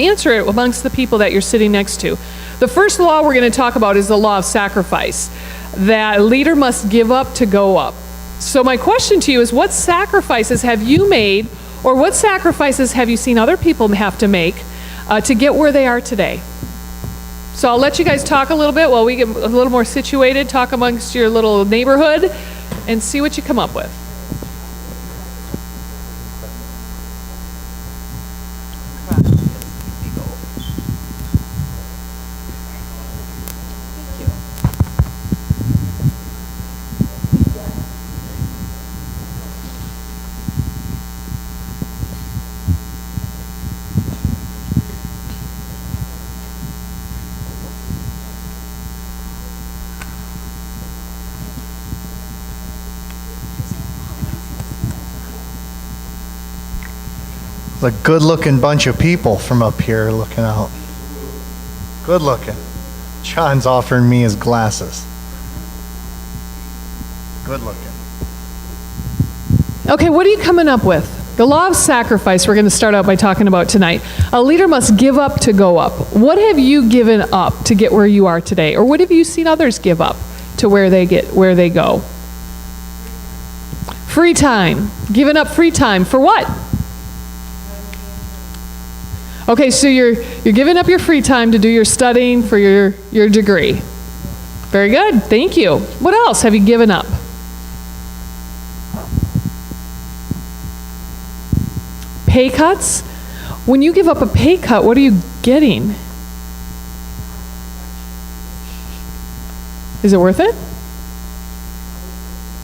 answer it amongst the people that you're sitting next to. The first law we're going to talk about is the law of sacrifice, that a leader must give up to go up. So my question to you is, what sacrifices have you made, or what sacrifices have you seen other people have to make to get where they are today? So I'll let you guys talk a little bit while we get a little more situated, talk amongst your little neighborhood, and see what you come up with. A good-looking bunch of people from up here looking out. Good looking. John's offering me his glasses. Good looking. Okay, what are you coming up with? The law of sacrifice we're going to start out by talking about tonight. A leader must give up to go up. What have you given up to get where you are today? Or what have you seen others give up to where they go? Free time. Giving up free time for what? Okay, so you're giving up your free time to do your studying for your degree. Very good, thank you. What else have you given up? Pay cuts? When you give up a pay cut, what are you getting? Is it worth it?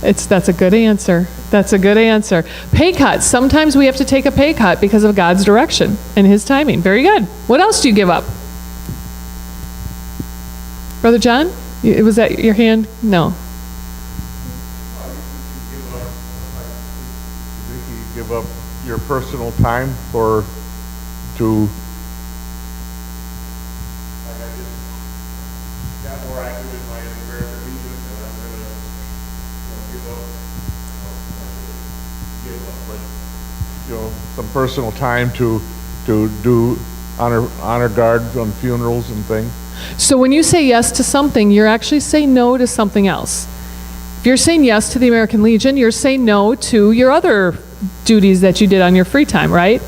That's a good answer. That's a good answer. Pay cuts. Sometimes we have to take a pay cut because of God's direction and His timing. Very good. What else do you give up? Brother John? Was that your hand? No. You give up your personal time to got more active in my American Legion, and I'm going to give up some personal time to do honor guards on funerals and things. So when you say yes to something, you're actually saying no to something else. If you're saying yes to the American Legion, you're saying no to your other duties that you did on your free time, right?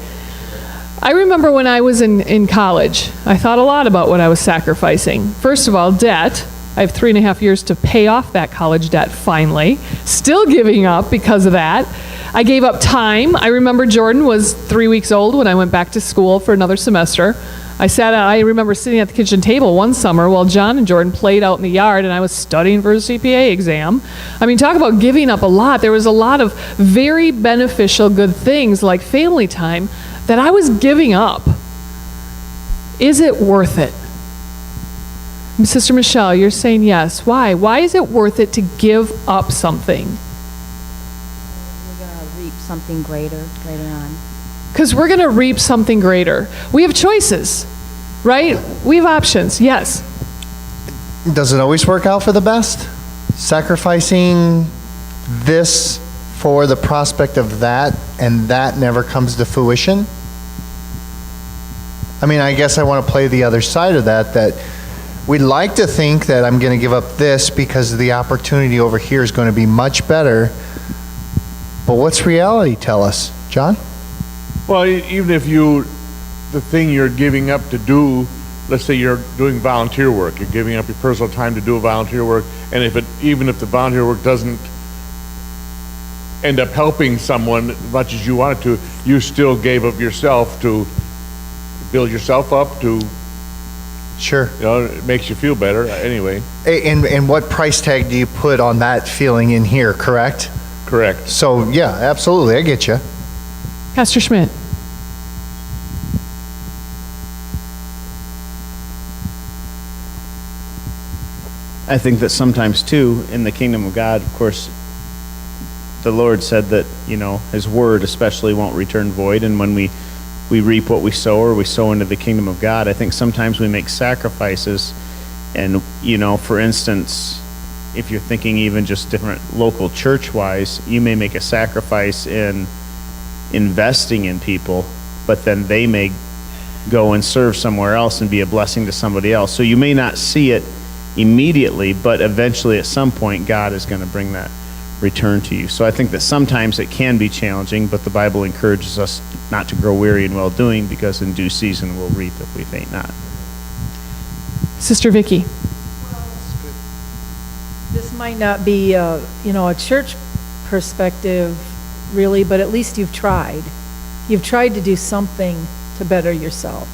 I remember when I was in college, I thought a lot about what I was sacrificing. First of all, debt. I have 3.5 years to pay off that college debt finally. Still giving up because of that. I gave up time. I remember Jordan was 3 weeks old when I went back to school for another semester. I remember sitting at the kitchen table one summer while John and Jordan played out in the yard, and I was studying for a CPA exam. I mean, talk about giving up a lot. There was a lot of very beneficial good things like family time that I was giving up. Is it worth it? Sister Michelle, you're saying yes. Why? Why is it worth it to give up something? We're going to reap something greater later on. Because we're going to reap something greater. We have choices, right? We have options, yes. Does it always work out for the best? Sacrificing this for the prospect of that, and that never comes to fruition? I mean, I guess I want to play the other side of that we'd like to think that I'm going to give up this because the opportunity over here is going to be much better. But what's reality tell us, John? Well, even if the thing you're giving up to do, let's say you're doing volunteer work, you're giving up your personal time to do volunteer work, and even if the volunteer work doesn't end up helping someone as much as you wanted to, you still gave up yourself to build yourself up to. Sure. It makes you feel better anyway. And what price tag do you put on that feeling in here, correct? Correct. So, yeah, absolutely. I get you. Pastor Schmidt. I think that sometimes, too, in the kingdom of God, of course, the Lord said that, His word especially won't return void, and when we reap what we sow, or we sow into the kingdom of God. I think sometimes we make sacrifices, and, for instance, if you're thinking even just different local church-wise, you may make a sacrifice in investing in people, but then they may go and serve somewhere else and be a blessing to somebody else. So you may not see it immediately, but eventually at some point, God is going to bring that return to you. So I think that sometimes it can be challenging, but the Bible encourages us not to grow weary in well-doing, because in due season we'll reap if we faint not. Sister Vicky. This might not be, a church perspective, really, but at least you've tried. You've tried to do something to better yourself.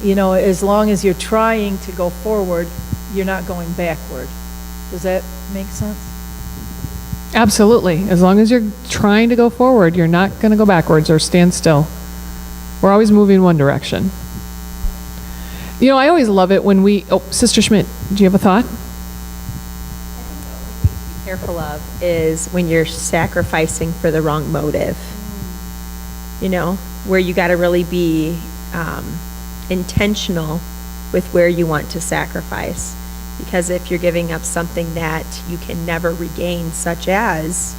As long as you're trying to go forward, you're not going backward. Does that make sense? Absolutely. As long as you're trying to go forward, you're not going to go backwards or stand still. We're always moving one direction. I always love it when Sister Schmidt, do you have a thought? Careful of is when you're sacrificing for the wrong motive. Where you got to really be intentional with where you want to sacrifice. Because if you're giving up something that you can never regain, such as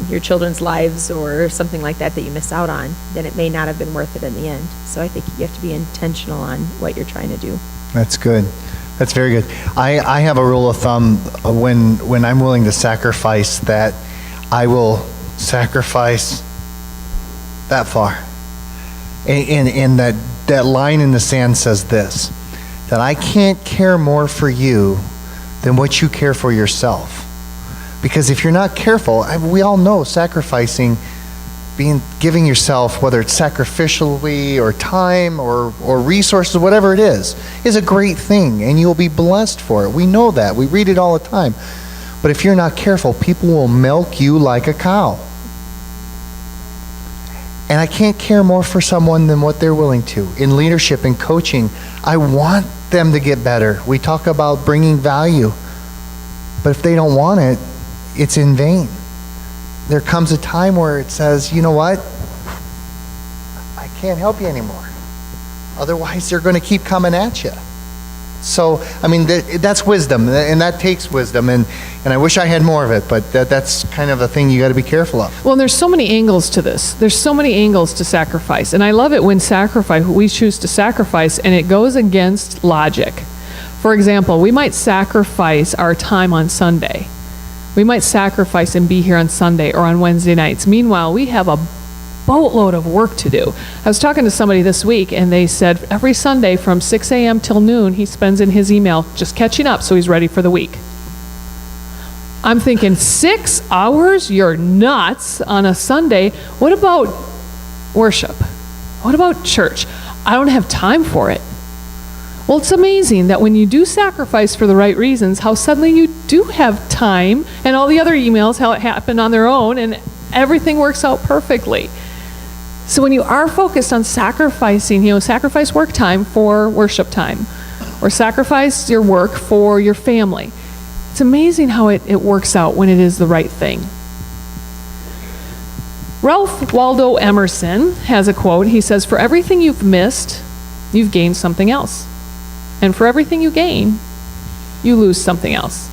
your children's lives or something like that you miss out on, then it may not have been worth it in the end. So I think you have to be intentional on what you're trying to do. That's good. That's very good. I have a rule of thumb when I'm willing to sacrifice, that I will sacrifice that far. And that line in the sand says this, that I can't care more for you than what you care for yourself. Because if you're not careful, we all know sacrificing, giving yourself, whether it's sacrificially or time or resources, whatever it is a great thing, and you'll be blessed for it. We know that. We read it all the time. But if you're not careful, people will milk you like a cow. And I can't care more for someone than what they're willing to. In leadership and coaching, I want them to get better. We talk about bringing value. But if they don't want it, it's in vain. There comes a time where it says, you know what? I can't help you anymore. Otherwise, they're going to keep coming at you. So, that's wisdom, and that takes wisdom, and I wish I had more of it, but that's kind of a thing you got to be careful of. Well, there's so many angles to this. There's so many angles to sacrifice, and I love it when we choose to sacrifice, and it goes against logic. For example, we might sacrifice our time on Sunday. We might sacrifice and be here on Sunday or on Wednesday nights. Meanwhile, we have a boatload of work to do. I was talking to somebody this week, and they said every Sunday from 6 a.m. till noon, he spends in his email just catching up so he's ready for the week. I'm thinking, 6 hours? You're nuts on a Sunday. What about worship? What about church? I don't have time for it. Well, it's amazing that when you do sacrifice for the right reasons, how suddenly you do have time, and all the other emails, how it happened on their own, and everything works out perfectly. So when you are focused on sacrificing, sacrifice work time for worship time, or sacrifice your work for your family. It's amazing how it works out when it is the right thing. Ralph Waldo Emerson has a quote. He says, "For everything you've missed, you've gained something else. And for everything you gain, you lose something else."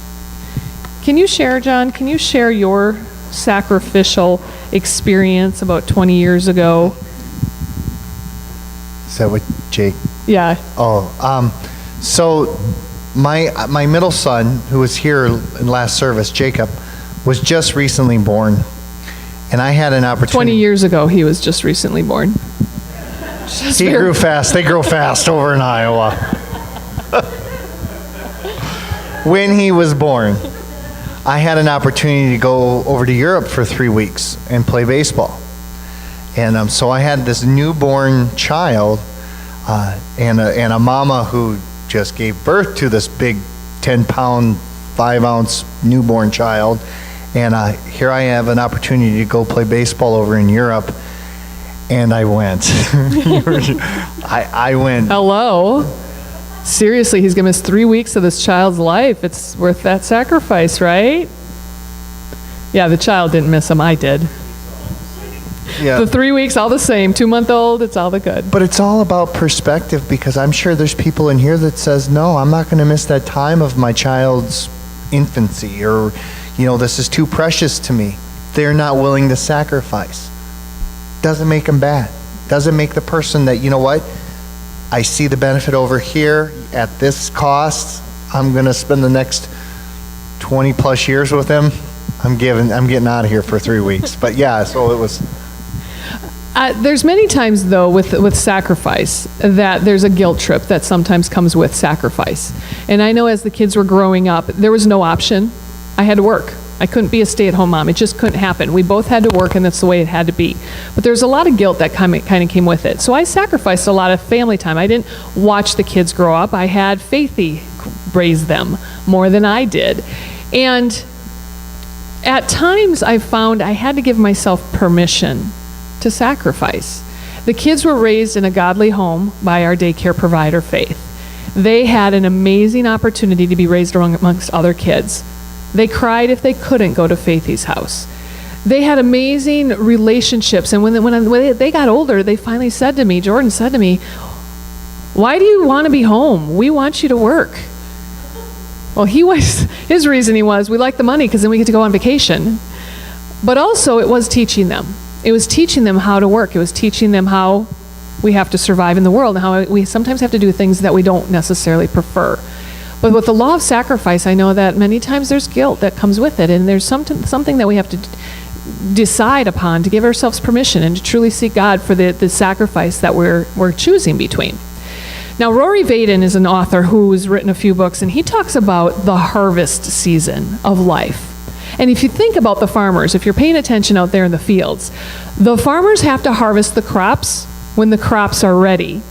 Can you share, John, your sacrificial experience about 20 years ago? Is that what Jake? Yeah. So my middle son, who was here in last service, Jacob, was just recently born. And I had an opportunity. 20 years ago, he was just recently born. He grew fast. They grow fast over in Iowa. When he was born, I had an opportunity to go over to Europe for 3 weeks and play baseball. And so I had this newborn child and a mama who just gave birth to this big 10-pound, 5-ounce newborn child. And here I have an opportunity to go play baseball over in Europe. And I went. I went. Hello? Seriously, he's going to miss 3 weeks of this child's life. It's worth that sacrifice, right? Yeah, the child didn't miss him. I did. Yeah. The 3 weeks, all the same. 2-month-old, it's all the good. But it's all about perspective, because I'm sure there's people in here that says, no, I'm not going to miss that time of my child's infancy, or, this is too precious to me. They're not willing to sacrifice. Doesn't make them bad. Doesn't make the person that, you know what, I see the benefit over here at this cost. I'm going to spend the next 20 plus years with him. I'm getting out of here for 3 weeks. But yeah, so it was. There's many times, though, with sacrifice, that there's a guilt trip that sometimes comes with sacrifice. And I know as the kids were growing up, there was no option. I had to work. I couldn't be a stay-at-home mom. It just couldn't happen. We both had to work, and that's the way it had to be. But there's a lot of guilt that kind of came with it. So I sacrificed a lot of family time. I didn't watch the kids grow up. I had Faithy raise them more than I did. And at times I found I had to give myself permission to sacrifice. The kids were raised in a godly home by our daycare provider, Faith. They had an amazing opportunity to be raised amongst other kids. They cried if they couldn't go to Faithy's house. They had amazing relationships, and when they got older, they finally said to me, Jordan said to me, "Why do you want to be home? We want you to work." Well, his reasoning was, we like the money because then we get to go on vacation. But also, it was teaching them. It was teaching them how to work. It was teaching them how we have to survive in the world and how we sometimes have to do things that we don't necessarily prefer. But with the law of sacrifice, I know that many times there's guilt that comes with it, and there's something that we have to decide upon to give ourselves permission and to truly seek God for the sacrifice that we're choosing between. Now, Rory Vaden is an author who's written a few books, and he talks about the harvest season of life. And if you think about the farmers, if you're paying attention out there in the fields, the farmers have to harvest the crops when the crops are ready.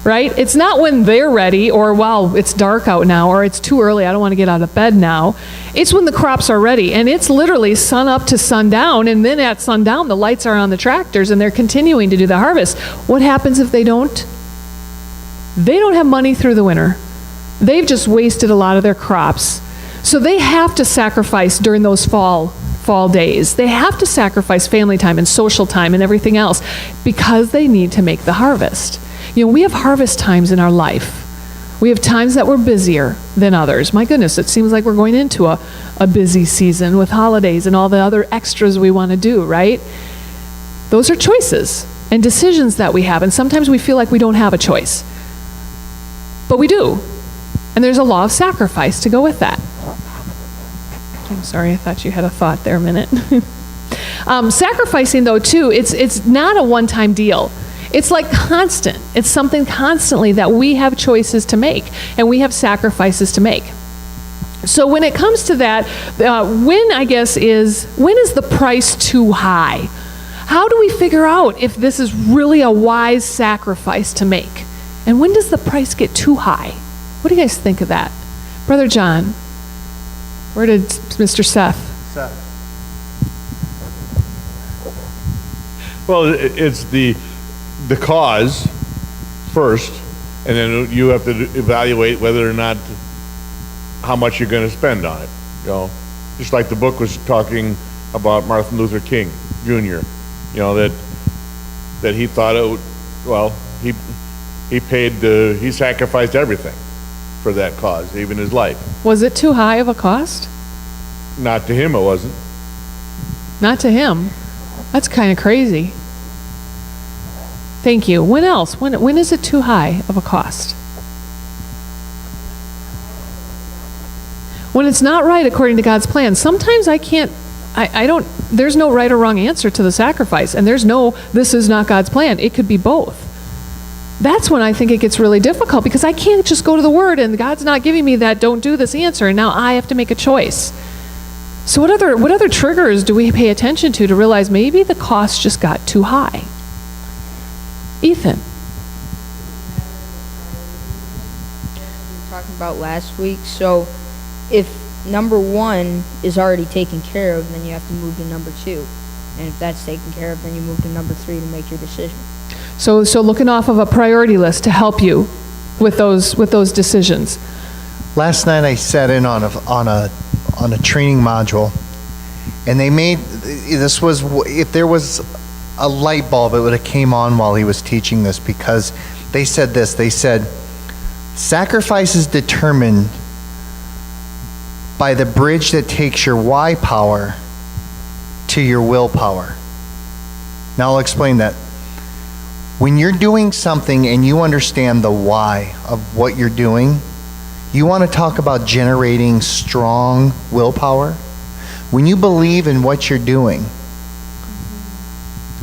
Right? It's not when they're ready, or, wow, it's dark out now, or it's too early, I don't want to get out of bed now. It's when the crops are ready, and it's literally sun up to sundown, and then at sundown, the lights are on the tractors, and they're continuing to do the harvest. What happens if they don't? They don't have money through the winter. They've just wasted a lot of their crops. So they have to sacrifice during those fall days. They have to sacrifice family time and social time and everything else because they need to make the harvest. You know, we have harvest times in our life. We have times that we're busier than others. My goodness, it seems like we're going into a busy season with holidays and all the other extras we want to do, right? Those are choices and decisions that we have, and sometimes we feel like we don't have a choice. But we do. And there's a law of sacrifice to go with that. I'm sorry, I thought you had a thought there a minute. Sacrificing, though, too, it's not a one-time deal. It's like constant. It's something constantly that we have choices to make, and we have sacrifices to make. So when it comes to that, when is the price too high? How do we figure out if this is really a wise sacrifice to make? And when does the price get too high? What do you guys think of that? Brother John, where did Mr. Seth? Well, it's the cause first, and then you have to evaluate whether or not how much you're going to spend on it. You know, just like the book was talking about Martin Luther King Jr. You know, that he thought it would, well, he sacrificed everything for that cause, even his life. Was it too high of a cost? Not to him, it wasn't. Not to him. That's kind of crazy. Thank you. When else? When is it too high of a cost? When it's not right according to God's plan. Sometimes there's no right or wrong answer to the sacrifice, and there's no, this is not God's plan. It could be both. That's when I think it gets really difficult, because I can't just go to the Word and God's not giving me that don't do this answer, and now I have to make a choice. So what other triggers do we pay attention to realize maybe the cost just got too high? Ethan. We were talking about last week. So if number one is already taken care of, then you have to move to number two. And if that's taken care of, then you move to number three to make your decision. So looking off of a priority list to help you with those decisions. Last night I sat in on a training module, and they made this was, if there was a light bulb, it would have came on while he was teaching this, because they said this. They said, sacrifice is determined by the bridge that takes your why power to your willpower. Now I'll explain that. When you're doing something and you understand the why of what you're doing, you want to talk about generating strong willpower? When you believe in what you're doing,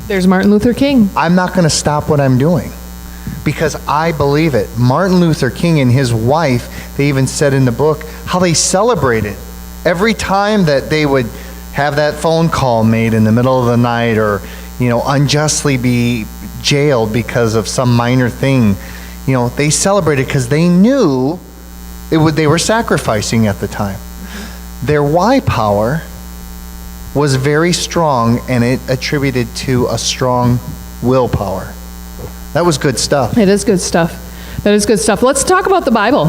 There's Martin Luther King. I'm not going to stop what I'm doing because I believe it. Martin Luther King and his wife, they even said in the book how they celebrated every time that they would have that phone call made in the middle of the night, or unjustly be jailed because of some minor thing. They celebrated because they knew they were sacrificing at the time. Their why power was very strong, and it attributed to a strong willpower. That was good stuff. It is good stuff. That is good stuff. Let's talk about the Bible.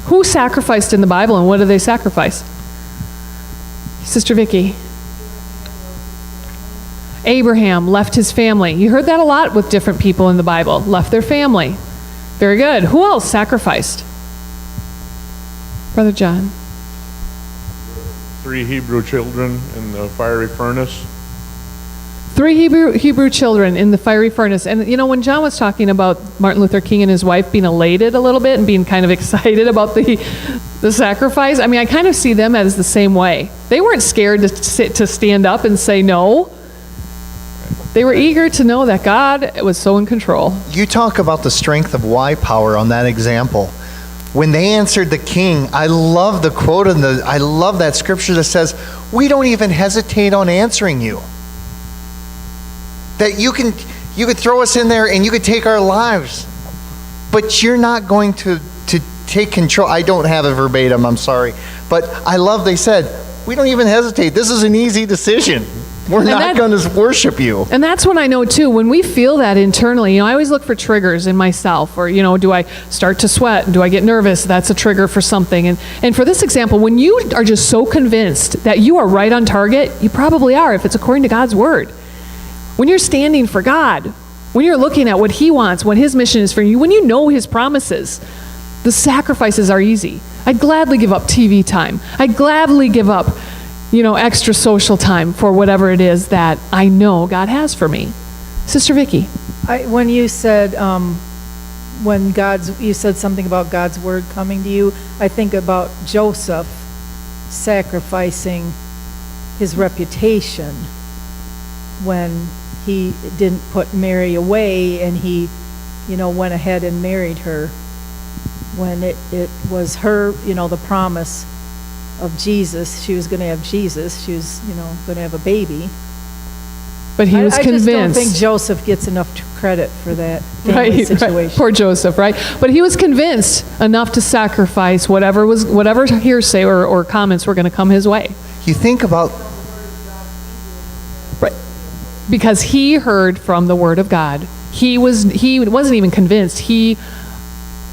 Who sacrificed in the Bible, and what did they sacrifice? Sister Vicki. Abraham left his family. You heard that a lot with different people in the Bible. Left their family. Very good. Who else sacrificed? Brother John. 3 Hebrew children in the fiery furnace. 3 Hebrew children in the fiery furnace. And when John was talking about Martin Luther King and his wife being elated a little bit and being kind of excited about the sacrifice, I kind of see them as the same way. They weren't scared to stand up and say no. They were eager to know that God was so in control. You talk about the strength of why power on that example. When they answered the king, I love the quote I love that scripture that says, "We don't even hesitate on answering you." That you could throw us in there and you could take our lives, but you're not going to take control. I don't have it verbatim, I'm sorry. But I love they said, "We don't even hesitate. This is an easy decision. We're not going to worship you." And that's when I know too, when we feel that internally, I always look for triggers in myself, or, do I start to sweat? Do I get nervous? That's a trigger for something. And for this example, when you are just so convinced that you are right on target, you probably are if it's according to God's word. When you're standing for God, when you're looking at what He wants, what His mission is for you, when you know His promises, the sacrifices are easy. I'd gladly give up TV time. I'd gladly give up extra social time for whatever it is that I know God has for me. Sister Vicki. When you said, you said something about God's word coming to you, I think about Joseph sacrificing his reputation when he didn't put Mary away, and he, went ahead and married her when it was her, the promise of Jesus. She was going to have Jesus. She was, going to have a baby. But he was convinced. I just don't think Joseph gets enough credit for that family situation. Right. Poor Joseph, right? But he was convinced enough to sacrifice whatever hearsay or comments were going to come his way. You think about... Right. Because he heard from the Word of God. He wasn't even convinced. He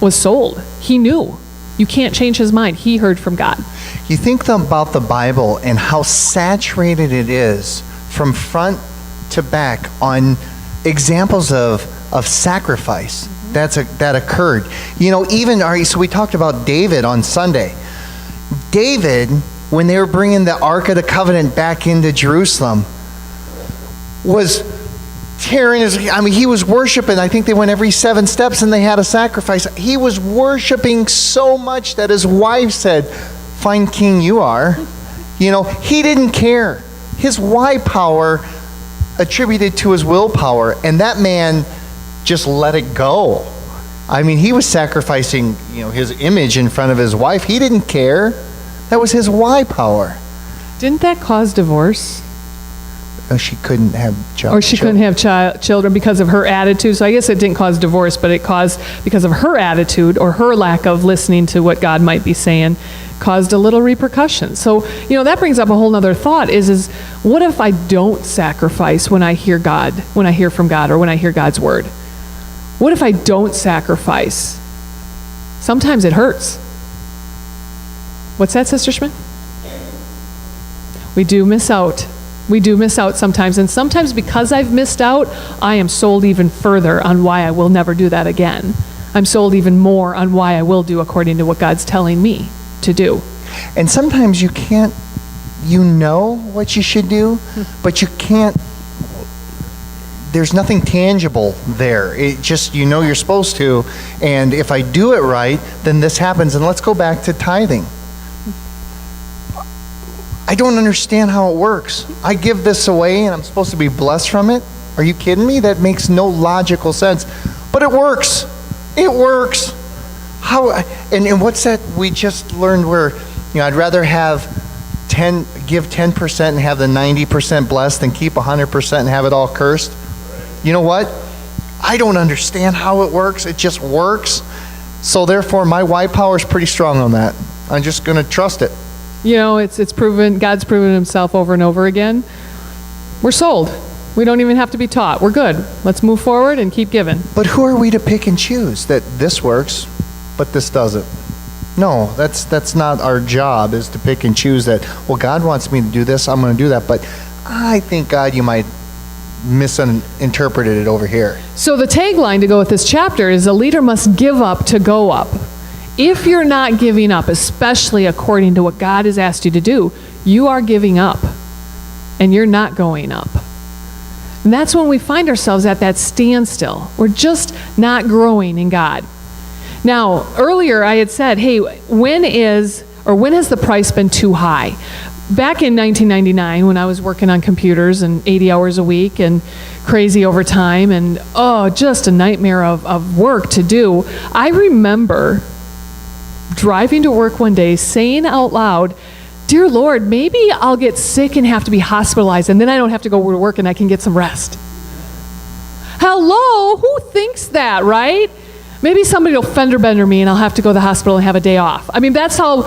was sold. He knew. You can't change his mind. He heard from God. You think about the Bible and how saturated it is from front to back on examples of sacrifice that occurred. So we talked about David on Sunday. David, when they were bringing the Ark of the Covenant back into Jerusalem, was tearing he was worshiping. I think they went every 7 steps and they had a sacrifice. He was worshiping so much that his wife said, "Fine king you are." He didn't care. His why power attributed to his willpower, and that man just let it go. He was sacrificing, his image in front of his wife. He didn't care. That was his why power. Didn't that cause divorce? She couldn't have children. Or she couldn't have children because of her attitude. So I guess it didn't cause divorce, but it caused, because of her attitude or her lack of listening to what God might be saying, caused a little repercussion. So, that brings up a whole nother thought is what if I don't sacrifice when I hear God, when I hear from God, or when I hear God's word? What if I don't sacrifice? Sometimes it hurts. What's that, Sister Schmidt? We do miss out. We do miss out sometimes, and sometimes because I've missed out, I am sold even further on why I will never do that again. I'm sold even more on why I will do according to what God's telling me to do. And sometimes you can't, what you should do, but you can't there's nothing tangible there. It just, you're supposed to, and if I do it right, then this happens. And let's go back to tithing. I don't understand how it works. I give this away and I'm supposed to be blessed from it? Are you kidding me? That makes no logical sense. But it works. It works. How? And what's that we just learned where, I'd rather give 10% and have the 90% blessed than keep 100% and have it all cursed? You know what? I don't understand how it works. It just works. So therefore, my why power is pretty strong on that. I'm just going to trust it. It's proven, God's proven himself over and over again. We're sold. We don't even have to be taught. We're good. Let's move forward and keep giving. But who are we to pick and choose that this works, but this doesn't? No, that's not our job, is to pick and choose that, well, God wants me to do this, I'm going to do that, but I think, God, you might misinterpreted it over here. So the tagline to go with this chapter is a leader must give up to go up. If you're not giving up, especially according to what God has asked you to do, you are giving up and you're not going up. And that's when we find ourselves at that standstill. We're just not growing in God. Now, earlier I had said, hey, when has the price been too high? Back in 1999, when I was working on computers and 80 hours a week and crazy overtime and, just a nightmare of work to do, I remember driving to work one day saying out loud, dear Lord, maybe I'll get sick and have to be hospitalized and then I don't have to go to work and I can get some rest. Hello? Who thinks that, right? Maybe somebody will fender bender me and I'll have to go to the hospital and have a day off. I mean, no,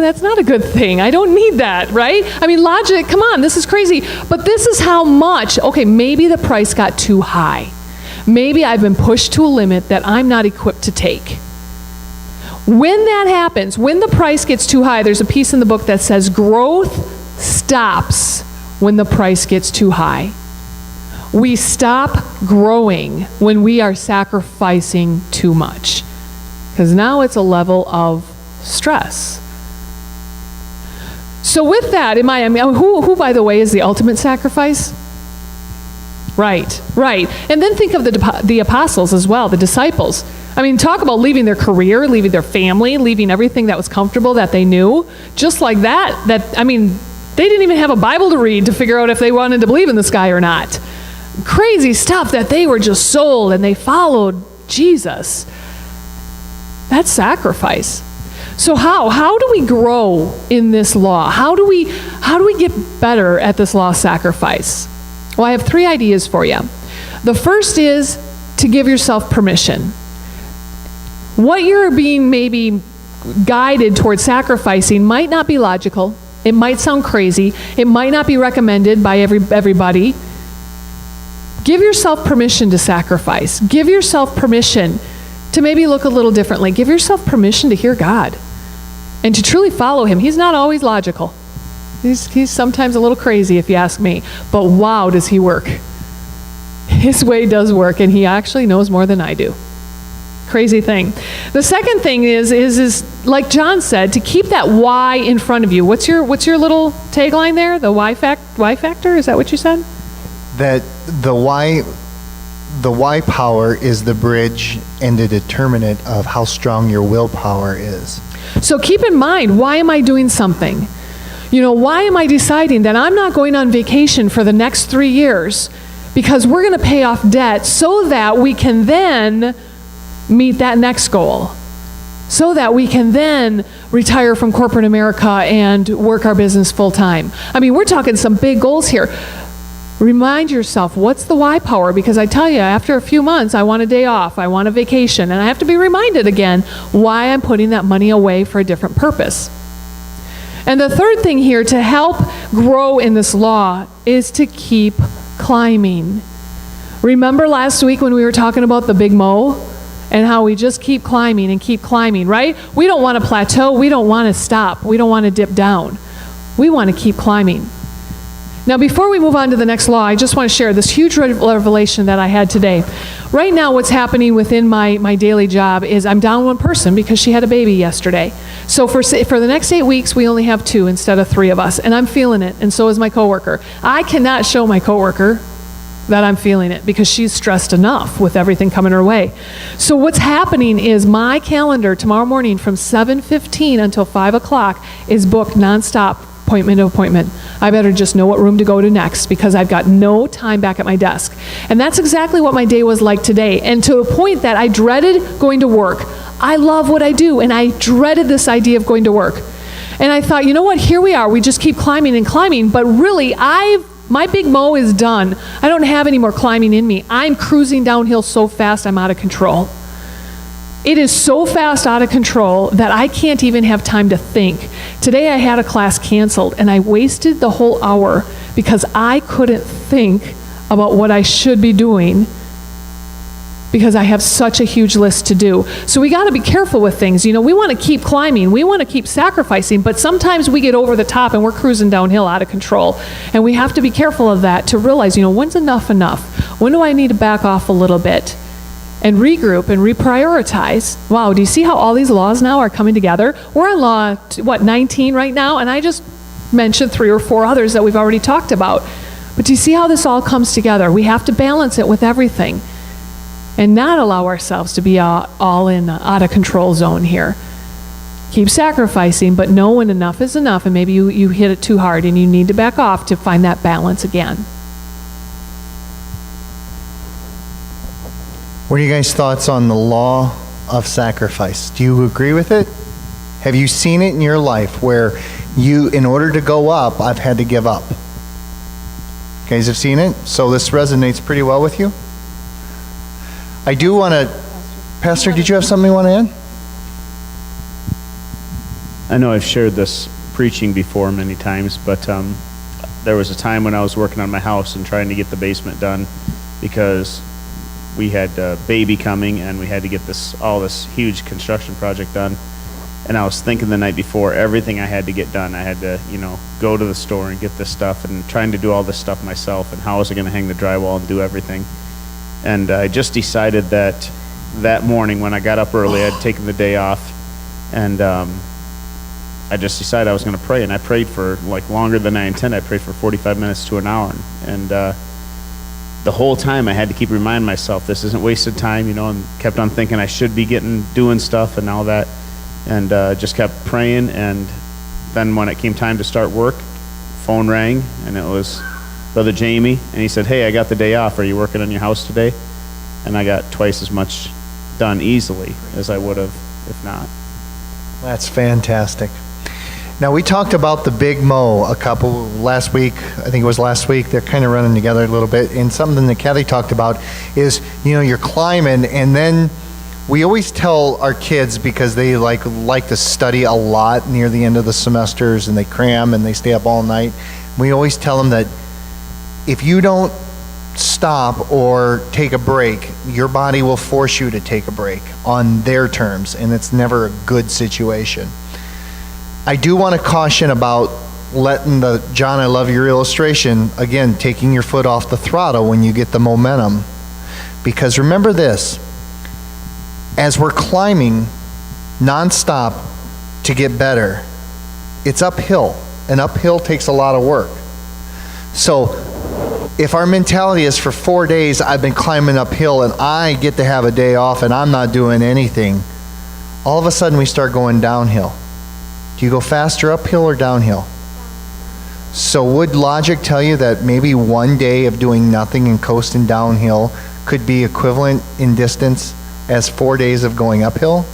that's not a good thing. I don't need that, right? I mean, logic, come on, this is crazy. But this is how much, okay, maybe the price got too high. Maybe I've been pushed to a limit that I'm not equipped to take. When that happens, when the price gets too high, there's a piece in the book that says growth stops when the price gets too high. We stop growing when we are sacrificing too much. Because now it's a level of stress. So with that, who, by the way, is the ultimate sacrifice? Right. And then think of the apostles as well, the disciples. I mean, talk about leaving their career, leaving their family, leaving everything that was comfortable that they knew. Just like that, they didn't even have a Bible to read to figure out if they wanted to believe in this guy or not. Crazy stuff that they were just sold and they followed Jesus. That's sacrifice. So how do we grow in this law? How do we get better at this law of sacrifice? Well, I have 3 ideas for you. The first is to give yourself permission. What you're being maybe guided towards sacrificing might not be logical. It might sound crazy. It might not be recommended by everybody. Give yourself permission to sacrifice. Give yourself permission to maybe look a little differently. Give yourself permission to hear God and to truly follow him. He's not always logical. He's sometimes a little crazy, if you ask me. But wow, does he work. His way does work, and he actually knows more than I do. Crazy thing. The second thing is like John said, to keep that why in front of you. What's your little tagline there? The why factor? Is that what you said? That the why power is the bridge and the determinant of how strong your willpower is. So keep in mind, why am I doing something? Why am I deciding that I'm not going on vacation for the next 3 years? Because we're going to pay off debt so that we can then meet that next goal. So that we can then retire from corporate America and work our business full time. I mean, we're talking some big goals here. Remind yourself, what's the why power? Because I tell you, after a few months, I want a day off, I want a vacation, and I have to be reminded again why I'm putting that money away for a different purpose. And the third thing here to help grow in this law is to keep climbing. Remember last week when we were talking about the big mow and how we just keep climbing, right? We don't want to plateau. We don't want to stop. We don't want to dip down. We want to keep climbing. Now, before we move on to the next law, I just want to share this huge revelation that I had today. Right now, what's happening within my daily job is I'm down one person because she had a baby yesterday. So for the next 8 weeks, we only have 2 instead of 3 of us, and I'm feeling it, and so is my coworker. I cannot show my coworker that I'm feeling it because she's stressed enough with everything coming her way. So what's happening is my calendar tomorrow morning from 7:15 until 5 o'clock is booked nonstop, appointment to appointment. I better just know what room to go to next because I've got no time back at my desk. And that's exactly what my day was like today. And to a point that I dreaded going to work. I love what I do, and I dreaded this idea of going to work. And I thought, you know what, here we are. We just keep climbing and climbing, but really, my big mow is done. I don't have any more climbing in me. I'm cruising downhill so fast, I'm out of control. It is so fast out of control that I can't even have time to think. Today I had a class canceled, and I wasted the whole hour because I couldn't think about what I should be doing because I have such a huge list to do. So we got to be careful with things. You know, we want to keep climbing, we want to keep sacrificing, but sometimes we get over the top and we're cruising downhill out of control. And we have to be careful of that to realize, you know, when's enough enough? When do I need to back off a little bit and regroup and reprioritize? Wow, do you see how all these laws now are coming together? We're on law, 19 right now, and I just mentioned 3 or 4 others that we've already talked about. But do you see how this all comes together? We have to balance it with everything and not allow ourselves to be all in out of control zone here. Keep sacrificing, but know when enough is enough, and maybe you hit it too hard and you need to back off to find that balance again. What are you guys' thoughts on the law of sacrifice? Do you agree with it? Have you seen it in your life where you, in order to go up, I've had to give up? You guys have seen it? So this resonates pretty well with you? I do want to, Pastor, did you have something you want to add? I know I've shared this preaching before many times, but there was a time when I was working on my house and trying to get the basement done because we had a baby coming and we had to get all this huge construction project done. And I was thinking the night before everything I had to get done. I had to, go to the store and get this stuff and trying to do all this stuff myself, and how was I going to hang the drywall and do everything. And I just decided that morning when I got up early, I'd taken the day off, and I just decided I was going to pray. And I prayed for longer than I intended. I prayed for 45 minutes to an hour. And the whole time I had to keep reminding myself this isn't wasted time, and kept on thinking I should be doing stuff and all that. And just kept praying. And then when it came time to start work, phone rang, and it was Brother Jamie, and he said, "Hey, I got the day off. Are you working on your house today?" And I got twice as much done easily as I would have if not. That's fantastic. Now, we talked about the big mow last week. I think it was last week. They're kind of running together a little bit. And something that Kathy talked about is, you're climbing, and then we always tell our kids, because they like to study a lot near the end of the semesters, and they cram and they stay up all night. We always tell them that if you don't stop or take a break, your body will force you to take a break on their terms, and it's never a good situation. I do want to caution about letting John, I love your illustration, again, taking your foot off the throttle when you get the momentum. Because remember this, as we're climbing nonstop to get better, it's uphill, and uphill takes a lot of work. So if our mentality is for 4 days, I've been climbing uphill and I get to have a day off and I'm not doing anything, all of a sudden we start going downhill. Do you go faster uphill or downhill? So would logic tell you that maybe 1 day of doing nothing and coasting downhill could be equivalent in distance as 4 days of going uphill?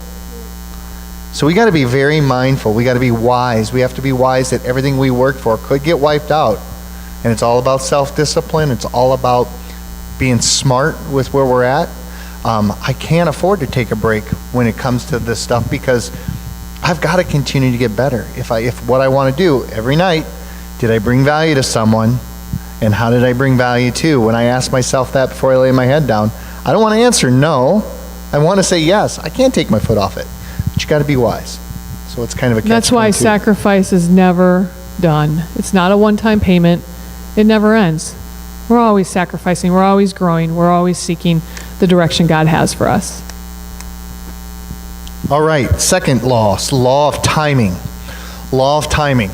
So we got to be very mindful. We got to be wise. We have to be wise that everything we work for could get wiped out. And it's all about self-discipline. It's all about being smart with where we're at. I can't afford to take a break when it comes to this stuff because I've got to continue to get better. If what I want to do every night, did I bring value to someone? And how did I bring value to? When I ask myself that before I lay my head down, I don't want to answer no. I want to say yes. I can't take my foot off it. But you got to be wise. So it's kind of a catch-22. That's why sacrifice is never done. It's not a one-time payment. It never ends. We're always sacrificing. We're always growing. We're always seeking the direction God has for us. All right, second law of timing. Law of timing.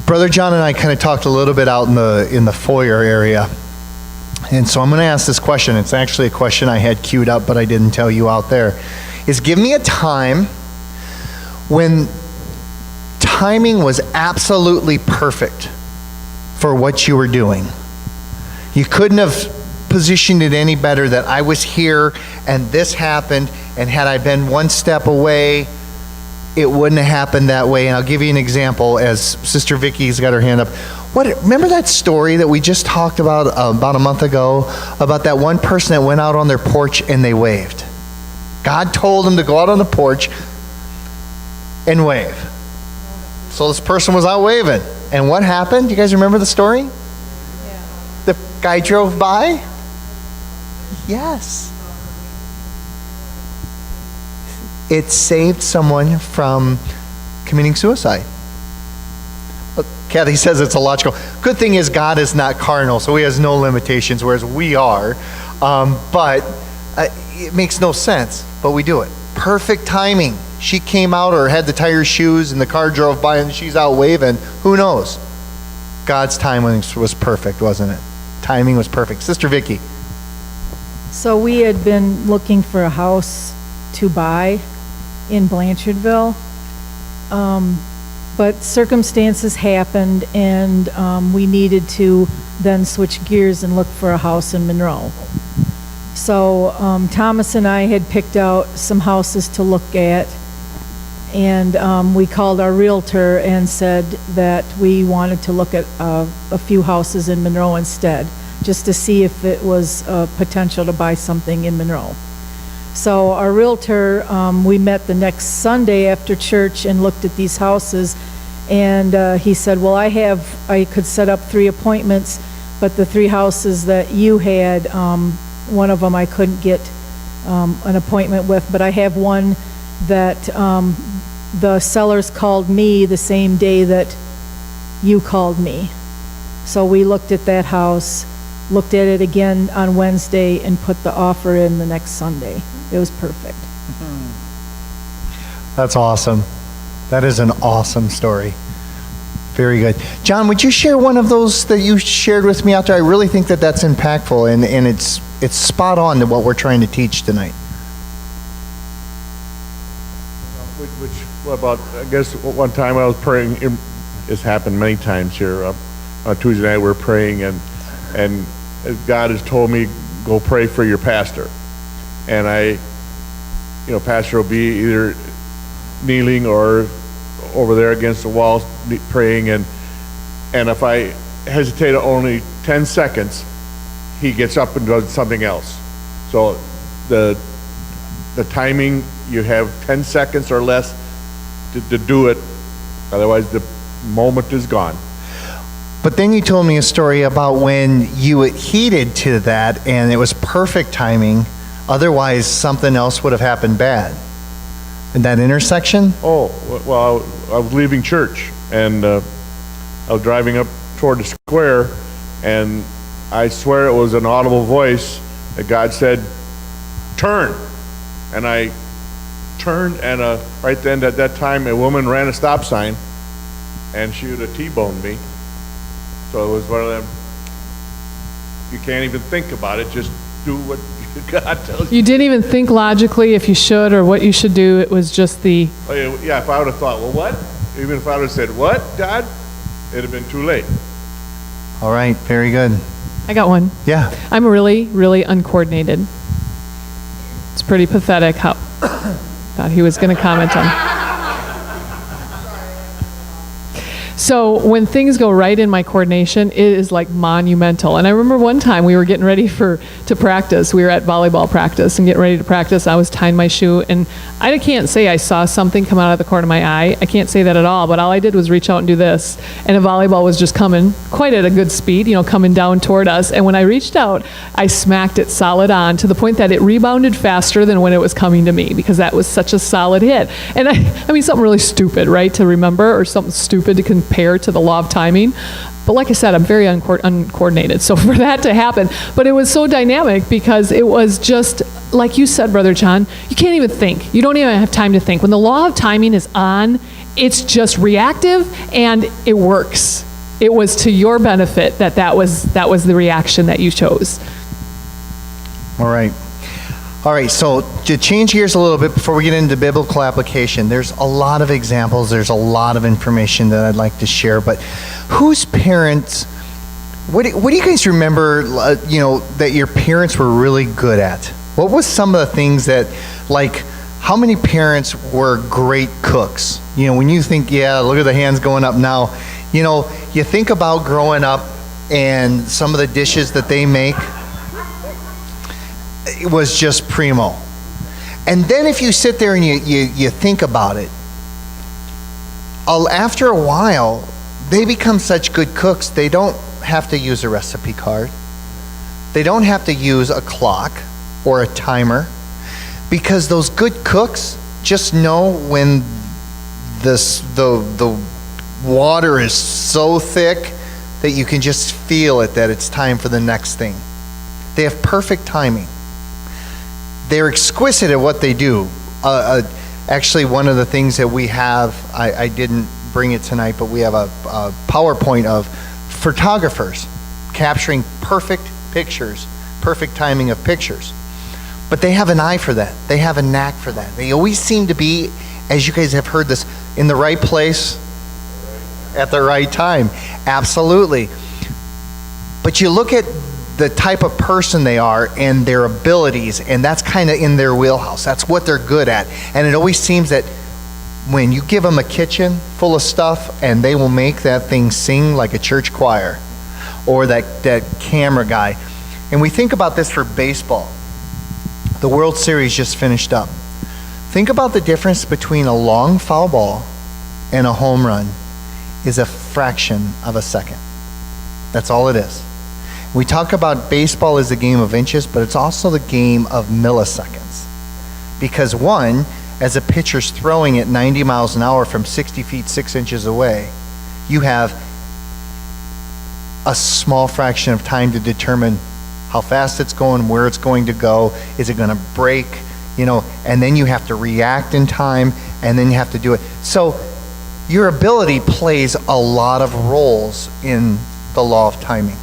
Brother John and I kind of talked a little bit out in the foyer area. And so I'm going to ask this question. It's actually a question I had queued up, but I didn't tell you out there. Is give me a time when timing was absolutely perfect for what you were doing. You couldn't have positioned it any better that I was here and this happened, and had I been one step away, it wouldn't have happened that way. And I'll give you an example as Sister Vicky's got her hand up. Remember that story that we just talked about a month ago about that one person that went out on their porch and they waved? God told them to go out on the porch and wave. So this person was out waving. And what happened? Do you guys remember the story? Yeah. The guy drove by? Yes. It saved someone from committing suicide. Kathy says it's illogical. Good thing is God is not carnal, so he has no limitations, whereas we are. But it makes no sense, but we do it. Perfect timing. She came out or had the tire shoes and the car drove by and she's out waving. Who knows? God's timing was perfect, wasn't it? Timing was perfect. Sister Vicky. So we had been looking for a house to buy in Blanchardville. But circumstances happened, and we needed to then switch gears and look for a house in Monroe. So Thomas and I had picked out some houses to look at, and we called our realtor and said that we wanted to look at a few houses in Monroe instead, just to see if it was potential to buy something in Monroe. So our realtor, we met the next Sunday after church and looked at these houses, and he said, well, I could set up 3 appointments, but the 3 houses that you had, one of them I couldn't get an appointment with, but I have one that the sellers called me the same day that you called me. So we looked at that house, looked at it again on Wednesday, and put the offer in the next Sunday. It was perfect. That's awesome. That is an awesome story. Very good. John, would you share one of those that you shared with me out there? I really think that that's impactful, and it's spot on to what we're trying to teach tonight. What about, I guess, one time I was praying, it's happened many times here, on Tuesday night we were praying, and God has told me, go pray for your pastor. And pastor will be either kneeling or over there against the wall praying, and if I hesitate only 10 seconds, he gets up and does something else. So the timing, you have 10 seconds or less to do it, otherwise the moment is gone. But then you told me a story about when you heeded to that and it was perfect timing, otherwise something else would have happened bad. In that intersection? Oh, well, I was leaving church, and I was driving up toward the square, and I swear it was an audible voice that God said, turn. And I turned, and right then at that time, a woman ran a stop sign, and she would have T-boned me. So it was one of them, you can't even think about it, just do what God tells you. You didn't even think logically if you should or what you should do. It was just the... Oh, yeah, if I would have thought, well, what? Even if I would have said, what, God? It'd have been too late. All right, very good. I got one. Yeah. I'm really, really uncoordinated. It's pretty pathetic how... Thought he was going to comment on... So when things go right in my coordination, it is like monumental. And I remember one time we were getting ready to practice. We were at volleyball practice and getting ready to practice. I was tying my shoe, and I can't say I saw something come out of the corner of my eye. I can't say that at all, but all I did was reach out and do this. And a volleyball was just coming quite at a good speed, coming down toward us. And when I reached out, I smacked it solid on to the point that it rebounded faster than when it was coming to me, because that was such a solid hit. And I mean, something really stupid, right, to remember, or something stupid to compare to the law of timing. But like I said, I'm very uncoordinated. So for that to happen, but it was so dynamic because it was just, like you said, Brother John, you can't even think. You don't even have time to think. When the law of timing is on it's just reactive and it works. It was to your benefit that was the reaction that you chose. All right. All right, so to change gears a little bit before we get into biblical application, there's a lot of examples, there's a lot of information that I'd like to share, but whose parents, what do you guys remember, that your parents were really good at? What was some of the things that, like, how many parents were great cooks? When you think, yeah, look at the hands going up now, you think about growing up and some of the dishes that they make, it was just primo. And then if you sit there and you think about it, after a while, they become such good cooks, they don't have to use a recipe card. They don't have to use a clock or a timer, because those good cooks just know when the water is so thick that you can just feel it, that it's time for the next thing. They have perfect timing. They're exquisite at what they do. Actually, one of the things that we have, I didn't bring it tonight, but we have a PowerPoint of photographers capturing perfect pictures, perfect timing of pictures. But they have an eye for that. They have a knack for that. They always seem to be, as you guys have heard this, in the right place at the right time. Absolutely. But you look at the type of person they are and their abilities, and that's kind of in their wheelhouse. That's what they're good at. And it always seems that when you give them a kitchen full of stuff, and they will make that thing sing like a church choir, or that camera guy. And we think about this for baseball. The World Series just finished up. Think about the difference between a long foul ball and a home run is a fraction of a second. That's all it is. We talk about baseball as a game of inches, but it's also the game of milliseconds. Because one, as a pitcher's throwing at 90 miles an hour from 60 feet 6 inches away, you have a small fraction of time to determine how fast it's going, where it's going to go, is it going to break, and then you have to react in time, and then you have to do it. So your ability plays a lot of roles in the law of timing.